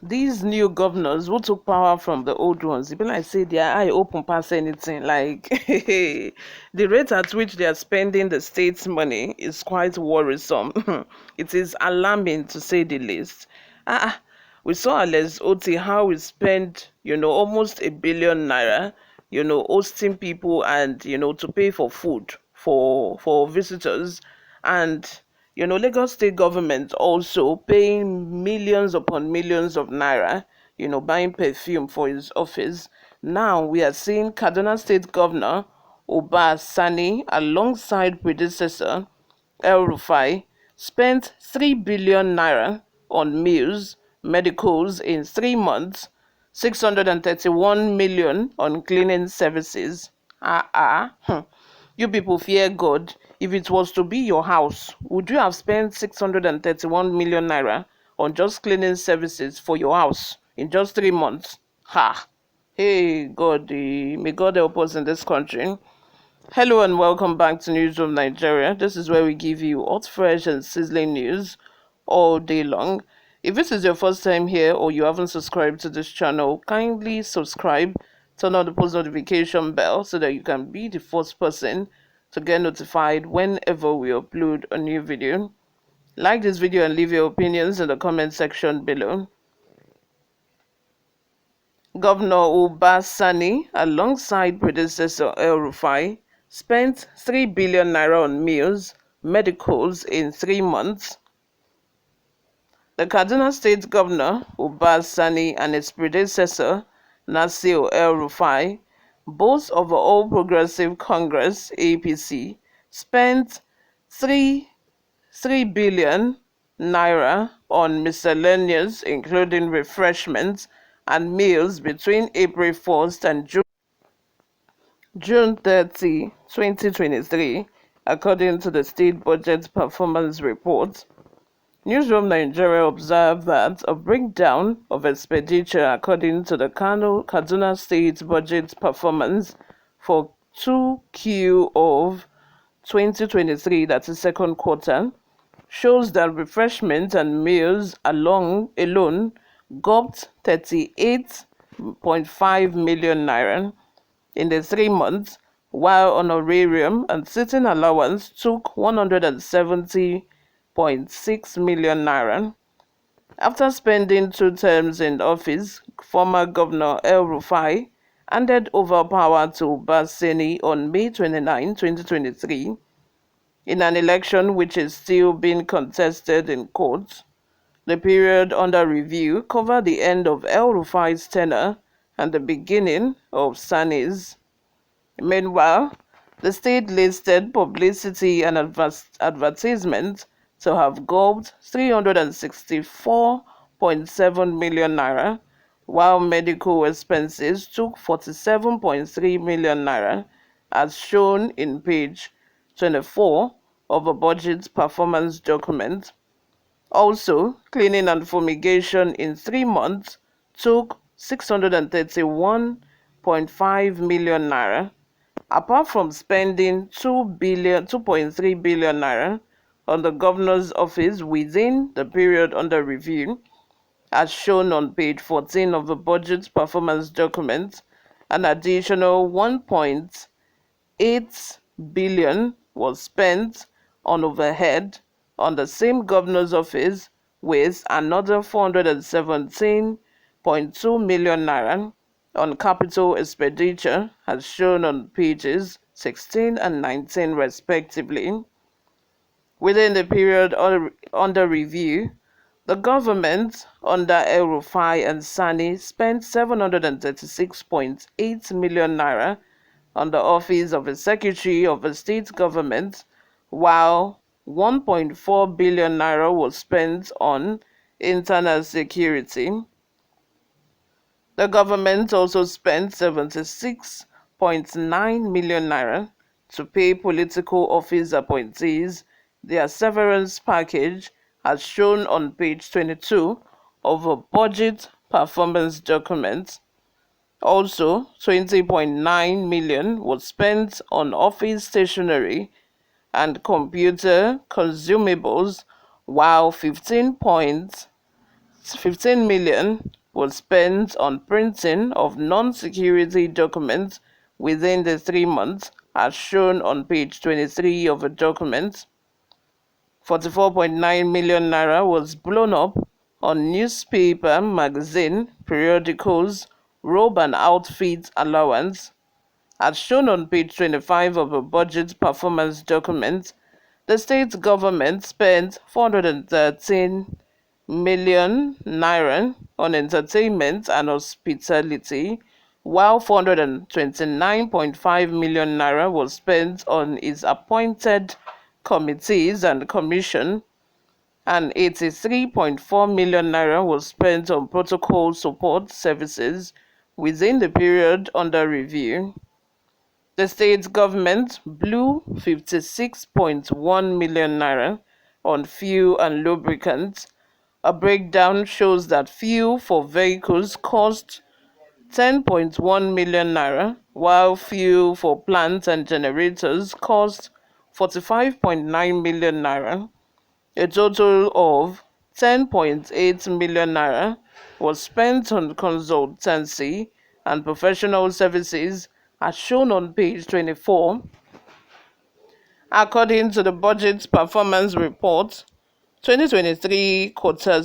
these new governors who took power from the old ones, it be like say their eye open past anything. Like the rate at which they are spending the state's money is quite worrisome. It is alarming to say the least. Ah, we saw Alex Oti how we spent, almost 1 billion naira, hosting people and to pay for food for visitors, and Lagos state government also paying millions upon millions of naira, buying perfume for his office. Now we are seeing Kaduna State Governor Uba Sani alongside predecessor El-Rufai spent 3 billion naira on meals, medicals in 3 months, 631 million on cleaning services. You people fear God. If it was to be your house, would you have spent 631 million naira on just cleaning services for your house in just 3 months? Ha! Hey, God, may God help us in this country. Hello and welcome back to Newsroom Nigeria. This is where we give you hot, fresh, and sizzling news all day long. If this is your first time here or you haven't subscribed to this channel, kindly subscribe, turn on the post notification bell so that you can be the first person to get notified whenever we upload a new video. Like this video and leave your opinions in the comment section below. Governor Uba Sani, alongside predecessor El-Rufai, spent 3 billion naira on meals, medicals in 3 months. The Kaduna State Governor, Uba Sani, and its predecessor, Nasir El-rufai, both of the All Progressive Congress (APC), spent 3 billion naira on miscellaneous, including refreshments and meals between April 1st and June 30, 2023, according to the State Budget Performance Report. Newsroom Nigeria observed that a breakdown of expenditure according to the Kaduna State Budget Performance for 2Q of 2023, that is second quarter, shows that refreshment and meals alone gulped 38.5 million naira in the 3 months, while honorarium and sitting allowance took 170.6 million naira. After spending 2 terms in office, former Governor El-Rufai handed over power to Uba Sani on May 29, 2023, in an election which is still being contested in court. The period under review covered the end of El-Rufai's tenure and the beginning of Sani's. Meanwhile, the state listed publicity and advertisement to have gulped 364.7 million naira, while medical expenses took 47.3 million naira, as shown in page 24 of a budget performance document. Also, cleaning and fumigation in 3 months took 631.5 million naira. Apart from spending 2.3 billion naira on the governor's office within the period under review, as shown on page 14 of the budget performance document, an additional 1.8 billion was spent on overhead on the same governor's office, with another 417.2 million naira on capital expenditure, as shown on pages 16 and 19 respectively. Within the period under review, the government under El-Rufai and Sani spent 736.8 million naira on the office of the Secretary of the State Government, while 1.4 billion naira was spent on internal security. The government also spent 76.9 million naira to pay political office appointees their severance package, as shown on page 22 of a budget performance document. Also, 20.9 million was spent on office stationery and computer consumables, while 15.3 15 million was spent on printing of non-security documents within the 3 months, as shown on page 23 of the document. 44.9 million naira was blown up on newspaper, magazine, periodicals, robe and outfit allowance. As shown on page 25 of the budget performance document, the state government spent 413 million naira on entertainment and hospitality, while 429.5 million naira was spent on its appointed committees and commission, and 83.4 million naira was spent on protocol support services within the period under review. The state government blew 56.1 million naira on fuel and lubricants. A breakdown shows that fuel for vehicles cost 10.1 million naira, while fuel for plants and generators cost 45.9 million naira. A total of 10.8 million naira was spent on consultancy and professional services, as shown on page 24. According to the budget performance report 2023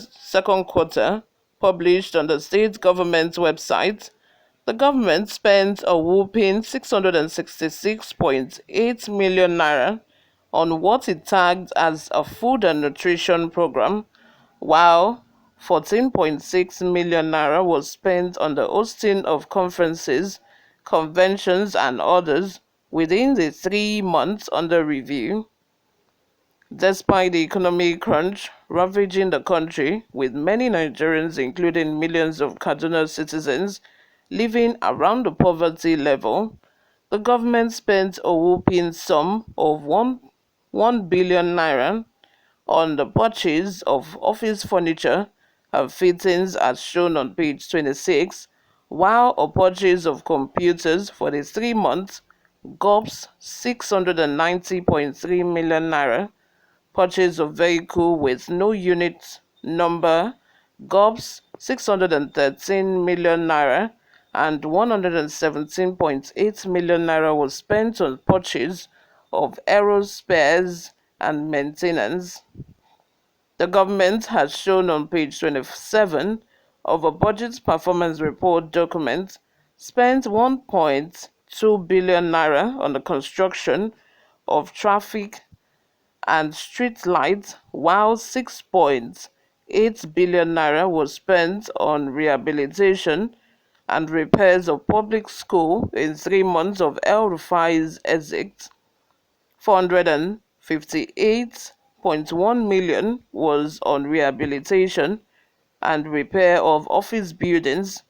second quarter, published on the state government's website, the government spent a whopping 666.8 million naira on what it tagged as a food and nutrition program, while 14.6 million naira was spent on the hosting of conferences, conventions, and others within the 3 months under review. Despite the economic crunch ravaging the country, with many Nigerians, including millions of Kaduna citizens, living around the poverty level, the government spent a whopping sum of 1 billion naira on the purchase of office furniture and fittings, as shown on page 26, while a purchase of computers for the 3 months gobs 690.3 million naira, purchase of vehicle with no unit number gobs 613 million naira, and 117.8 million naira was spent on purchase of aero spares and maintenance. The government has shown on page 27 of a budget performance report document spent 1.2 billion naira on the construction of traffic and street lights, while 6.8 billion naira was spent on rehabilitation and repairs of public school in 3 months of El-Rufai's exit. 458.1 million was on rehabilitation and repair of office buildings.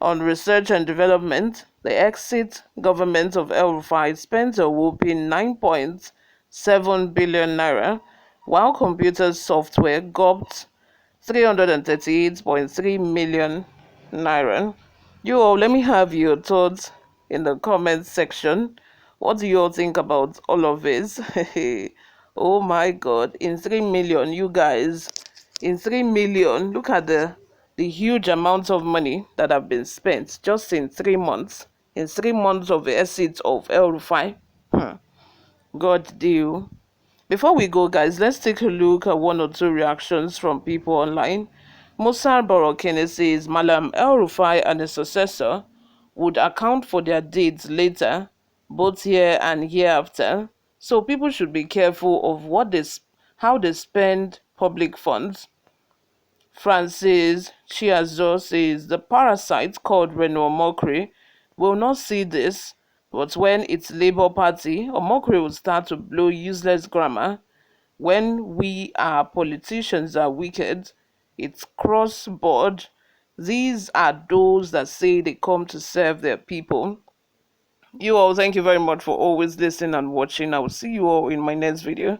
On research and development, the exit government of El-Rufai spent a whopping 9.7 billion naira, while computer software gobbed 338.3 million naira. You all, let me have your thoughts in the comments section. What do you all think about all of this? Oh my god, in 3 million, you guys, in 3 million, look at the huge amounts of money that have been spent just in 3 months. In 3 months of the exit of El-Rufai. God deal. Before we go, guys, let's take a look at one or two reactions from people online. Musa Borokene says Malam El-Rufai and his successor would account for their deeds later, both here and hereafter. So people should be careful of how they spend public funds. Francis Chiazo says the parasite called Reno Omokri will not see this, but when it's Labour Party, Omokri will start to blow useless grammar. When we our politicians are wicked, it's cross-board. These are those that say they come to serve their people. You all, thank you very much for always listening and watching. I will see you all in my next video.